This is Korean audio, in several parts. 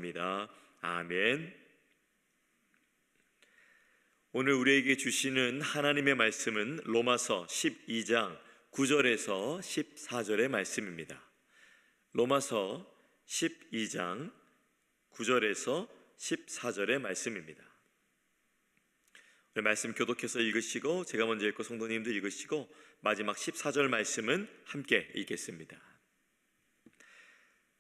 기도합니다. 아멘. 오늘 우리에게 주시는 하나님의 말씀은 로마서 12장 9절에서 14절의 말씀입니다. 로마서 12장 9절에서 14절의 말씀입니다. 말씀 교독해서 읽으시고 제가 먼저 읽고 성도님도 읽으시고 마지막 14절 말씀은 함께 읽겠습니다.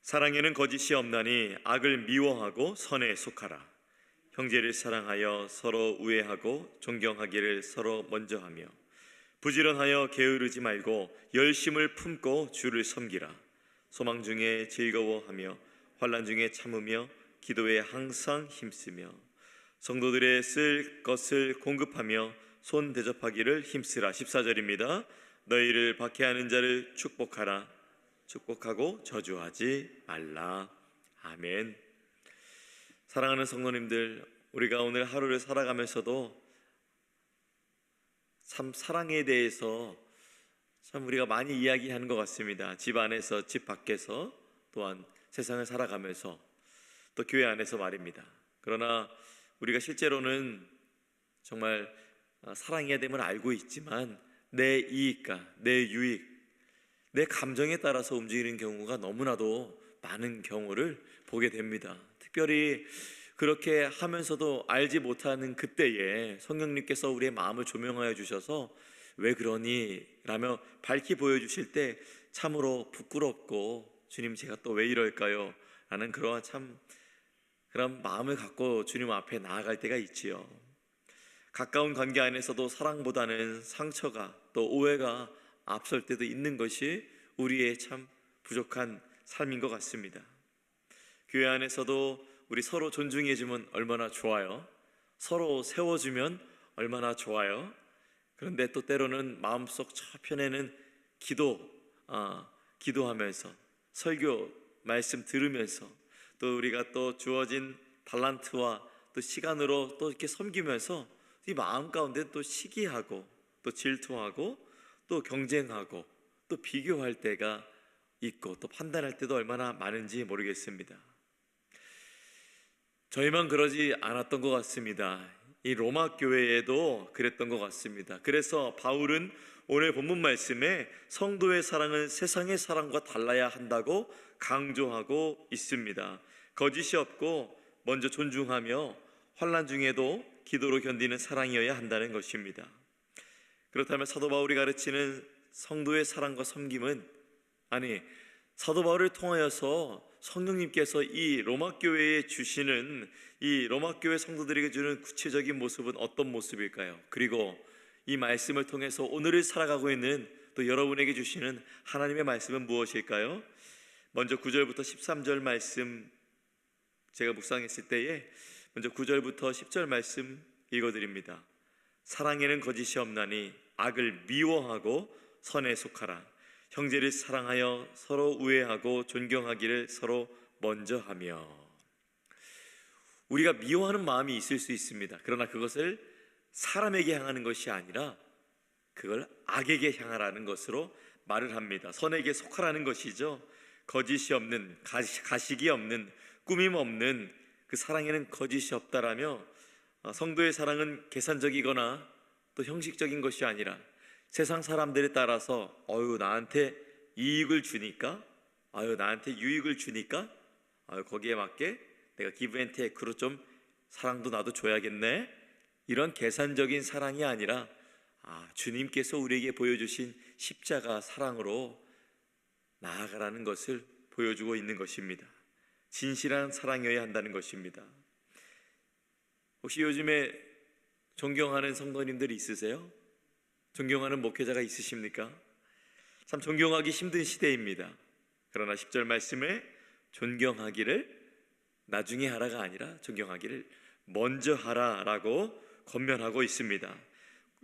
사랑에는 거짓이 없나니 악을 미워하고 선에 속하라. 형제를 사랑하여 서로 우애하고 존경하기를 서로 먼저 하며 부지런하여 게으르지 말고 열심을 품고 주를 섬기라. 소망 중에 즐거워하며 환난 중에 참으며 기도에 항상 힘쓰며 성도들의 쓸 것을 공급하며 손 대접하기를 힘쓰라. 14절입니다. 너희를 박해하는 자를 축복하라. 축복하고 저주하지 말라. 아멘. 사랑하는 성도님들, 우리가 오늘 하루를 살아가면서도 참 사랑에 대해서 참 우리가 많이 이야기하는 것 같습니다. 집 안에서, 집 밖에서, 또한 세상을 살아가면서, 또 교회 안에서 말입니다. 그러나 우리가 실제로는 정말 사랑해야 됨을 알고 있지만 내 이익과 내 유익, 내 감정에 따라서 움직이는 경우가 너무나도 많은 경우를 보게 됩니다. 특별히 그렇게 하면서도 알지 못하는 그때에 성령님께서 우리의 마음을 조명하여 주셔서 왜 그러니? 라며 밝히 보여주실 때 참으로 부끄럽고 주님 제가 또 왜 이럴까요? 라는 그런 마음을 갖고 주님 앞에 나아갈 때가 있지요. 가까운 관계 안에서도 사랑보다는 상처가 또 오해가 앞설 때도 있는 것이 우리의 참 부족한 삶인 것 같습니다. 교회 안에서도 우리 서로 존중해주면 얼마나 좋아요. 서로 세워주면 얼마나 좋아요. 그런데 또 때로는 마음속 저편에는 기도하면서 설교 말씀 들으면서 또 우리가 또 주어진 달란트와 또 시간으로 또 이렇게 섬기면서 이 마음 가운데 또 시기하고 또 질투하고 또 경쟁하고 또 비교할 때가 있고 또 판단할 때도 얼마나 많은지 모르겠습니다. 저희만 그러지 않았던 것 같습니다. 이 로마 교회에도 그랬던 것 같습니다. 그래서 바울은 오늘 본문 말씀에 성도의 사랑은 세상의 사랑과 달라야 한다고 강조하고 있습니다. 거짓이 없고 먼저 존중하며 환난 중에도 기도로 견디는 사랑이어야 한다는 것입니다. 그렇다면 사도 바울이 가르치는 성도의 사랑과 섬김은 사도 바울을 통하여서 성령님께서 이 로마 교회에 주시는 이 로마 교회 성도들에게 주는 구체적인 모습은 어떤 모습일까요? 그리고 이 말씀을 통해서 오늘을 살아가고 있는 또 여러분에게 주시는 하나님의 말씀은 무엇일까요? 먼저 9절부터 13절 말씀 제가 묵상했을 때에 먼저 9절부터 10절 말씀 읽어드립니다. 사랑에는 거짓이 없나니 악을 미워하고 선에 속하라. 형제를 사랑하여 서로 우애하고 존경하기를 서로 먼저 하며. 우리가 미워하는 마음이 있을 수 있습니다. 그러나 그것을 사람에게 향하는 것이 아니라 그걸 악에게 향하라는 것으로 말을 합니다. 선에게 속하라는 것이죠. 거짓이 없는, 가식이 없는, 꾸밈 없는 그 사랑에는 거짓이 없다라며 성도의 사랑은 계산적이거나 또 형식적인 것이 아니라 세상 사람들에 따라서 나한테 이익을 주니까 나한테 유익을 주니까 거기에 맞게 내가 기브앤테이크로 좀 사랑도 나도 줘야겠네, 이런 계산적인 사랑이 아니라 주님께서 우리에게 보여주신 십자가 사랑으로 나아가라는 것을 보여주고 있는 것입니다. 진실한 사랑이어야 한다는 것입니다. 혹시 요즘에 존경하는 성도님들이 있으세요? 존경하는 목회자가 있으십니까? 참 존경하기 힘든 시대입니다. 그러나 10절 말씀에 존경하기를 나중에 하라가 아니라 존경하기를 먼저 하라라고 권면하고 있습니다.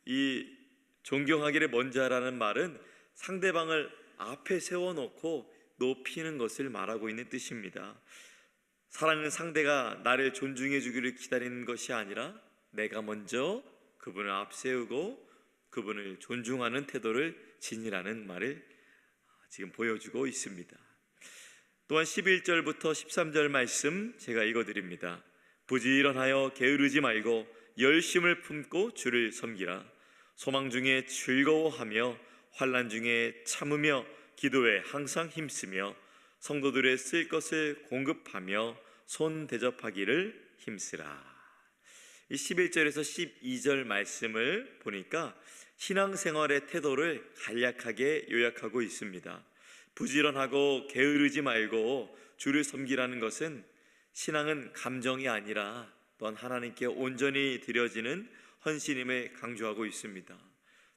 이 존경하기를 먼저 하라는 말은 상대방을 앞에 세워놓고 높이는 것을 말하고 있는 뜻입니다. 사랑은 상대가 나를 존중해 주기를 기다리는 것이 아니라 내가 먼저 그분을 앞세우고 그분을 존중하는 태도를 지니라는 말을 지금 보여주고 있습니다. 또한 11절부터 13절 말씀 제가 읽어드립니다. 부지런하여 게으르지 말고 열심을 품고 주를 섬기라. 소망 중에 즐거워하며 환난 중에 참으며 기도에 항상 힘쓰며 성도들의 쓸 것을 공급하며 손 대접하기를 힘쓰라. 이 11절에서 12절 말씀을 보니까 신앙생활의 태도를 간략하게 요약하고 있습니다. 부지런하고 게으르지 말고 주를 섬기라는 것은 신앙은 감정이 아니라 또한 하나님께 온전히 드려지는 헌신임을 강조하고 있습니다.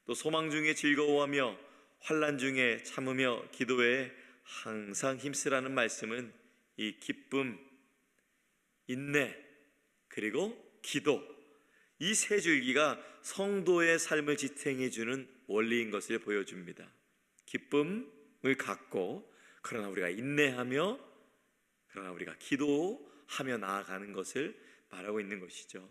또 소망 중에 즐거워하며 환난 중에 참으며 기도에 항상 힘쓰라는 말씀은 이 기쁨, 인내, 그리고 기도, 이 세 줄기가 성도의 삶을 지탱해 주는 원리인 것을 보여줍니다. 기쁨을 갖고 그러나 우리가 인내하며 그러나 우리가 기도하며 나아가는 것을 말하고 있는 것이죠.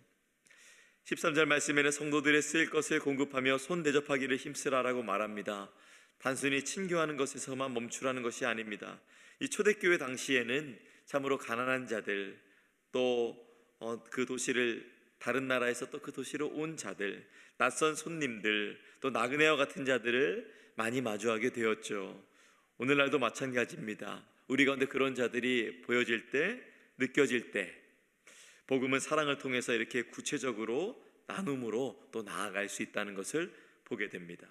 13절 말씀에는 성도들의 쓸 것을 공급하며 손 대접하기를 힘쓰라라고 말합니다. 단순히 친교하는 것에서만 멈추라는 것이 아닙니다. 이 초대교회 당시에는 참으로 가난한 자들, 또 그 도시를 다른 나라에서 또 그 도시로 온 자들, 낯선 손님들, 또 나그네와 같은 자들을 많이 마주하게 되었죠. 오늘날도 마찬가지입니다. 우리 가운데 그런 자들이 보여질 때, 느껴질 때 복음은 사랑을 통해서 이렇게 구체적으로 나눔으로 또 나아갈 수 있다는 것을 보게 됩니다.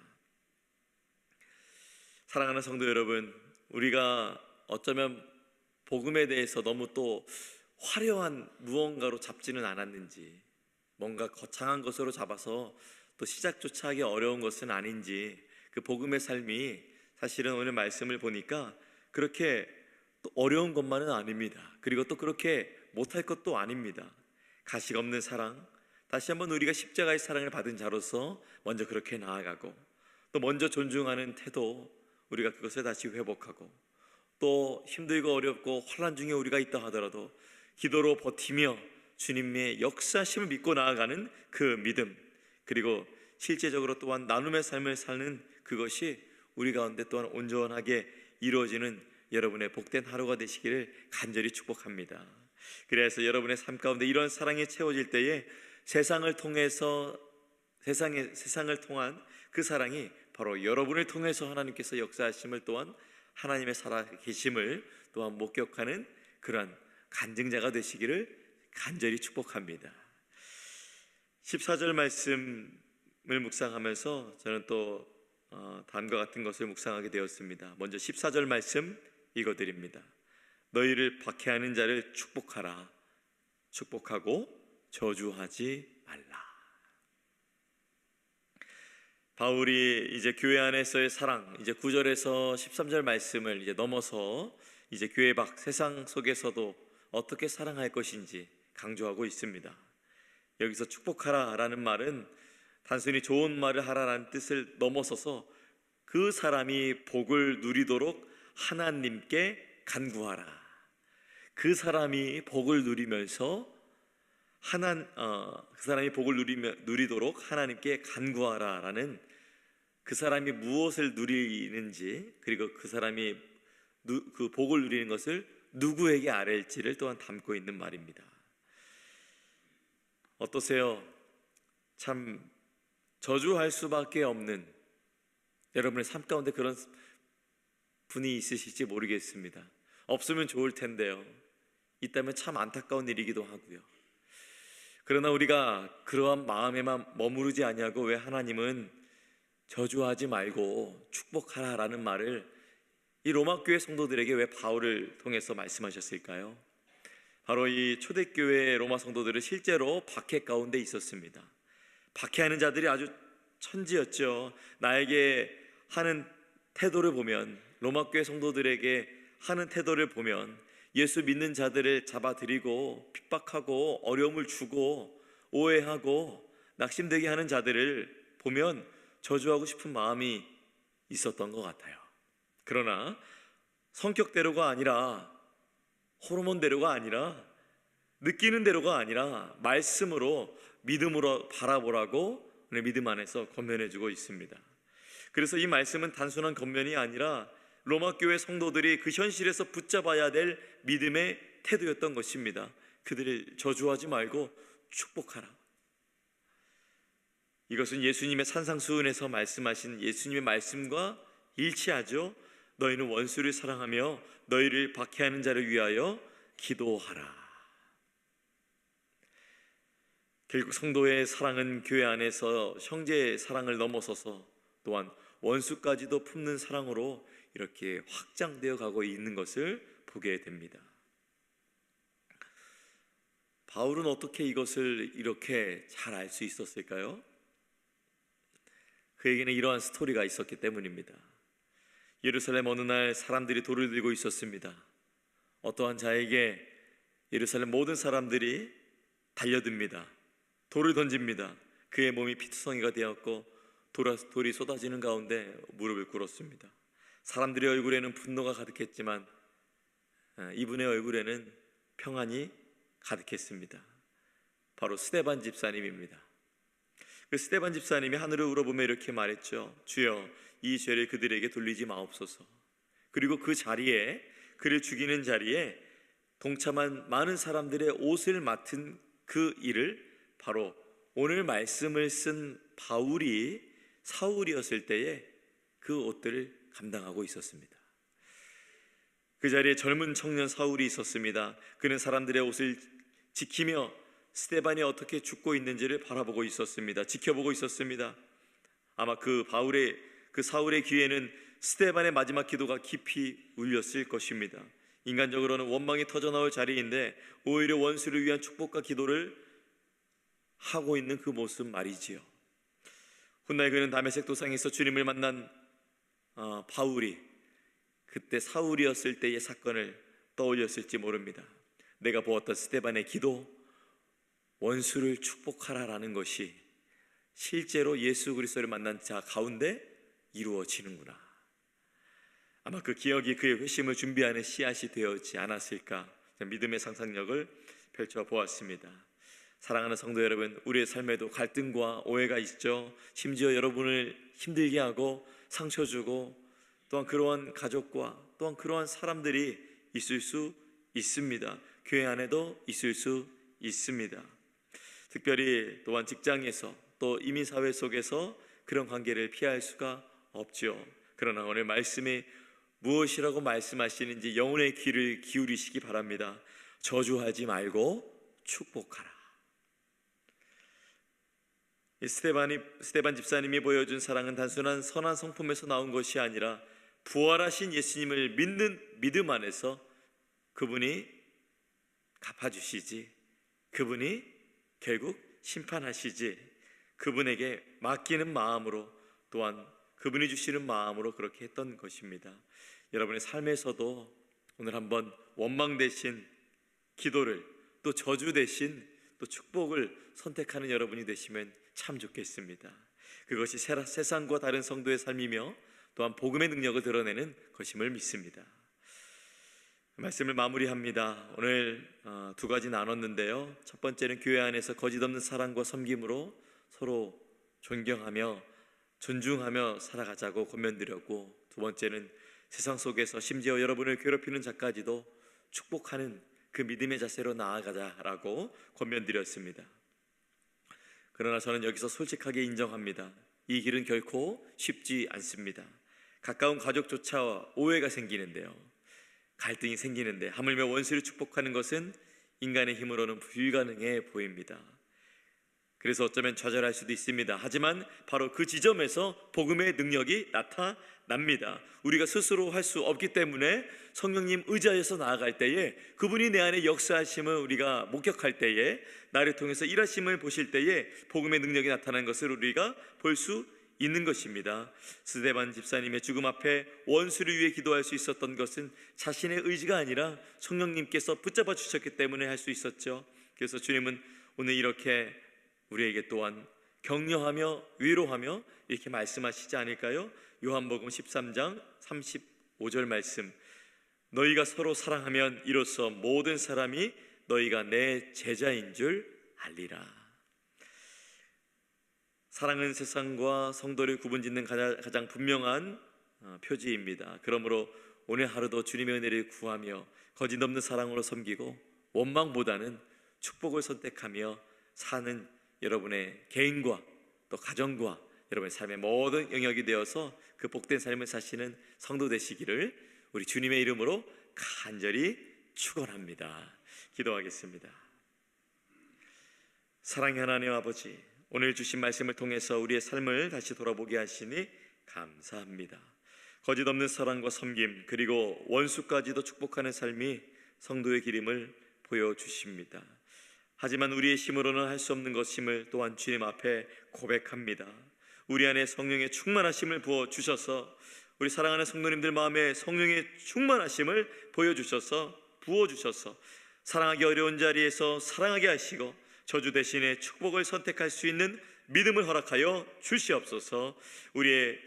사랑하는 성도 여러분, 우리가 어쩌면 복음에 대해서 너무 또 화려한 무언가로 잡지는 않았는지, 뭔가 거창한 것으로 잡아서 또 시작조차 하기 어려운 것은 아닌지, 그 복음의 삶이 사실은 오늘 말씀을 보니까 그렇게 또 어려운 것만은 아닙니다. 그리고 또 그렇게 못할 것도 아닙니다. 가식 없는 사랑, 다시 한번 우리가 십자가의 사랑을 받은 자로서 먼저 그렇게 나아가고, 또 먼저 존중하는 태도, 우리가 그것을 다시 회복하고, 또 힘들고 어렵고 환난 중에 우리가 있다 하더라도 기도로 버티며 주님의 역사심을 믿고 나아가는 그 믿음, 그리고 실제적으로 또한 나눔의 삶을 사는 그것이 우리 가운데 또한 온전하게 이루어지는 여러분의 복된 하루가 되시기를 간절히 축복합니다. 그래서 여러분의 삶 가운데 이런 사랑이 채워질 때에 세상을 통한 그 사랑이 바로 여러분을 통해서 하나님께서 역사하심을, 또한 하나님의 살아계심을 또한 목격하는 그러한 간증자가 되시기를 간절히 축복합니다. 14절 말씀을 묵상하면서 저는 또 다음과 같은 것을 묵상하게 되었습니다. 먼저 14절 말씀 읽어드립니다. 너희를 박해하는 자를 축복하라. 축복하고 저주하지 말라. 바울이 이제 교회 안에서의 사랑, 이제 9절에서 13절 말씀을 이제 넘어서 이제 교회 밖 세상 속에서도 어떻게 사랑할 것인지 강조하고 있습니다. 여기서 축복하라 라는 말은 단순히 좋은 말을 하라라는 뜻을 넘어서서 그 사람이 복을 누리도록 하나님께 간구하라. 그 사람이 복을 누리면서 그 사람이 복을 누리도록 하나님께 간구하라 라는, 그 사람이 무엇을 누리는지, 그리고 그 사람이 그 복을 누리는 것을 누구에게 아뢰일지를 또한 담고 있는 말입니다. 어떠세요? 참 저주할 수밖에 없는 여러분의 삶 가운데 그런 분이 있으실지 모르겠습니다. 없으면 좋을 텐데요. 있다면 참 안타까운 일이기도 하고요. 그러나 우리가 그러한 마음에만 머무르지 아니하고 왜 하나님은 저주하지 말고 축복하라라는 말을 이 로마교회 성도들에게 왜 바울을 통해서 말씀하셨을까요? 바로 이 초대교회 로마 성도들은 실제로 박해 가운데 있었습니다. 박해하는 자들이 아주 천지였죠. 나에게 하는 태도를 보면, 로마교회 성도들에게 하는 태도를 보면 예수 믿는 자들을 잡아들이고 핍박하고 어려움을 주고 오해하고 낙심되게 하는 자들을 보면 저주하고 싶은 마음이 있었던 것 같아요. 그러나 성격대로가 아니라, 호르몬대로가 아니라, 느끼는 대로가 아니라 말씀으로, 믿음으로 바라보라고 믿음 안에서 권면해주고 있습니다. 그래서 이 말씀은 단순한 권면이 아니라 로마 교회 성도들이 그 현실에서 붙잡아야 될 믿음의 태도였던 것입니다. 그들을 저주하지 말고 축복하라. 이것은 예수님의 산상수훈에서 말씀하신 예수님의 말씀과 일치하죠. 너희는 원수를 사랑하며 너희를 박해하는 자를 위하여 기도하라. 결국 성도의 사랑은 교회 안에서 형제의 사랑을 넘어서서 또한 원수까지도 품는 사랑으로 이렇게 확장되어 가고 있는 것을 보게 됩니다. 바울은 어떻게 이것을 이렇게 잘 알 수 있었을까요? 그에게는 이러한 스토리가 있었기 때문입니다. 예루살렘 어느 날 사람들이 돌을 들고 있었습니다. 어떠한 자에게 예루살렘 모든 사람들이 달려듭니다. 돌을 던집니다. 그의 몸이 피투성이가 되었고 돌이 쏟아지는 가운데 무릎을 꿇었습니다. 사람들의 얼굴에는 분노가 가득했지만 이분의 얼굴에는 평안이 가득했습니다. 바로 스데반 집사님입니다. 그 스데반 집사님이 하늘을 우러보며 이렇게 말했죠. 주여, 이 죄를 그들에게 돌리지 마옵소서. 그리고 그 자리에, 그를 죽이는 자리에 동참한 많은 사람들의 옷을 맡은 그 일을 바로 오늘 말씀을 쓴 바울이 사울이었을 때에 그 옷들을 감당하고 있었습니다. 그 자리에 젊은 청년 사울이 있었습니다. 그는 사람들의 옷을 지키며 스데반이 어떻게 죽고 있는지를 바라보고 있었습니다. 지켜보고 있었습니다. 아마 그 사울의 귀에는 스데반의 마지막 기도가 깊이 울렸을 것입니다. 인간적으로는 원망이 터져나올 자리인데 오히려 원수를 위한 축복과 기도를 하고 있는 그 모습 말이지요. 훗날 그는 다메섹 도상에서 주님을 만난 바울이 그때 사울이었을 때의 사건을 떠올렸을지 모릅니다. 내가 보았던 스데반의 기도, 원수를 축복하라라는 것이 실제로 예수 그리스도를 만난 자 가운데 이루어지는구나. 아마 그 기억이 그의 회심을 준비하는 씨앗이 되었지 않았을까. 믿음의 상상력을 펼쳐보았습니다. 사랑하는 성도 여러분, 우리의 삶에도 갈등과 오해가 있죠. 심지어 여러분을 힘들게 하고 상처 주고 또한 그러한 가족과 또한 그러한 사람들이 있을 수 있습니다. 교회 안에도 있을 수 있습니다. 특별히 또한 직장에서 또 이민사회 속에서 그런 관계를 피할 수가 없죠. 그러나 오늘 말씀이 무엇이라고 말씀하시는지 영혼의 귀를 기울이시기 바랍니다. 저주하지 말고 축복하라. 스데반 집사님이 보여준 사랑은 단순한 선한 성품에서 나온 것이 아니라 부활하신 예수님을 믿는 믿음 안에서 그분이 갚아주시지, 그분이 결국 심판하시지, 그분에게 맡기는 마음으로 또한 그분이 주시는 마음으로 그렇게 했던 것입니다. 여러분의 삶에서도 오늘 한번 원망 대신 기도를, 또 저주 대신 또 축복을 선택하는 여러분이 되시면 참 좋겠습니다. 그것이 세상과 다른 성도의 삶이며 또한 복음의 능력을 드러내는 것임을 믿습니다. 말씀을 마무리합니다. 오늘 두 가지 나눴는데요. 첫 번째는 교회 안에서 거짓 없는 사랑과 섬김으로 서로 존경하며 존중하며 살아가자고 권면드렸고, 두 번째는 세상 속에서 심지어 여러분을 괴롭히는 자까지도 축복하는 그 믿음의 자세로 나아가자라고 권면드렸습니다. 그러나 저는 여기서 솔직하게 인정합니다. 이 길은 결코 쉽지 않습니다. 가까운 가족조차 오해가 생기는데요, 갈등이 생기는데 하물며 원수를 축복하는 것은 인간의 힘으로는 불가능해 보입니다. 그래서 어쩌면 좌절할 수도 있습니다. 하지만 바로 그 지점에서 복음의 능력이 나타납니다. 우리가 스스로 할 수 없기 때문에 성령님 의지하여서 나아갈 때에, 그분이 내 안에 역사하심을 우리가 목격할 때에, 나를 통해서 일하심을 보실 때에 복음의 능력이 나타나는 것을 우리가 볼 수 있는 것입니다. 스데반 집사님의 죽음 앞에 원수를 위해 기도할 수 있었던 것은 자신의 의지가 아니라 성령님께서 붙잡아 주셨기 때문에 할 수 있었죠. 그래서 주님은 오늘 이렇게 우리에게 또한 격려하며 위로하며 이렇게 말씀하시지 않을까요? 요한복음 13장 35절 말씀, 너희가 서로 사랑하면 이로써 모든 사람이 너희가 내 제자인 줄 알리라. 사랑은 세상과 성도를 구분짓는 가장 분명한 표지입니다. 그러므로 오늘 하루도 주님의 은혜를 구하며 거짓 없는 사랑으로 섬기고 원망보다는 축복을 선택하며 사는 여러분의 개인과 또 가정과 여러분의 삶의 모든 영역이 되어서 그 복된 삶을 사시는 성도 되시기를 우리 주님의 이름으로 간절히 축원합니다. 기도하겠습니다. 사랑의 하나님 아버지, 오늘 주신 말씀을 통해서 우리의 삶을 다시 돌아보게 하시니 감사합니다. 거짓 없는 사랑과 섬김 그리고 원수까지도 축복하는 삶이 성도의 길임을 보여주십니다. 하지만 우리의 힘으로는 할 수 없는 것임을 또한 주님 앞에 고백합니다. 우리 안에 성령의 충만하심을 부어주셔서 우리 사랑하는 성도님들 마음에 성령의 충만하심을 보여주셔서 부어주셔서 사랑하기 어려운 자리에서 사랑하게 하시고 저주 대신에 축복을 선택할 수 있는 믿음을 허락하여 주시옵소서. 우리의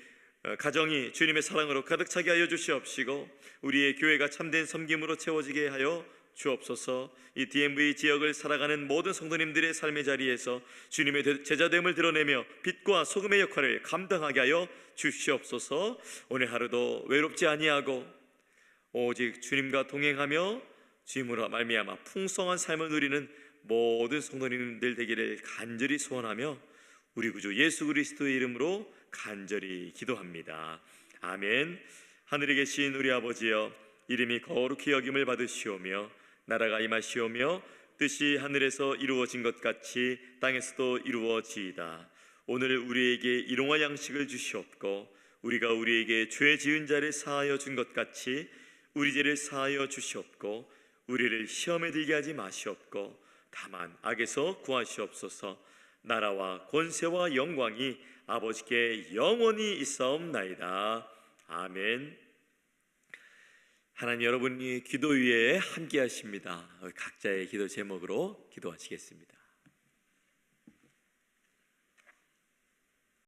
가정이 주님의 사랑으로 가득 차게 하여 주시옵시고 우리의 교회가 참된 섬김으로 채워지게 하여 주옵소서. 이 DMV 지역을 살아가는 모든 성도님들의 삶의 자리에서 주님의 제자됨을 드러내며 빛과 소금의 역할을 감당하게 하여 주시옵소서. 오늘 하루도 외롭지 아니하고 오직 주님과 동행하며 주님으로 말미암아 풍성한 삶을 누리는 모든 성도님들 되기를 간절히 소원하며 우리 구주 예수 그리스도의 이름으로 간절히 기도합니다. 아멘. 하늘에 계신 우리 아버지여, 이름이 거룩히 여김을 받으시오며 나라가 임하시오며 뜻이 하늘에서 이루어진 것 같이 땅에서도 이루어지이다. 오늘 우리에게 일용할 양식을 주시옵고 우리가 우리에게 죄 지은 자를 사하여 준 것 같이 우리 죄를 사하여 주시옵고 우리를 시험에 들게 하지 마시옵고 다만 악에서 구하시옵소서. 나라와 권세와 영광이 아버지께 영원히 있사옵나이다. 아멘. 하나님, 여러분이 기도 위에 함께 하십니다. 각자의 기도 제목으로 기도하시겠습니다.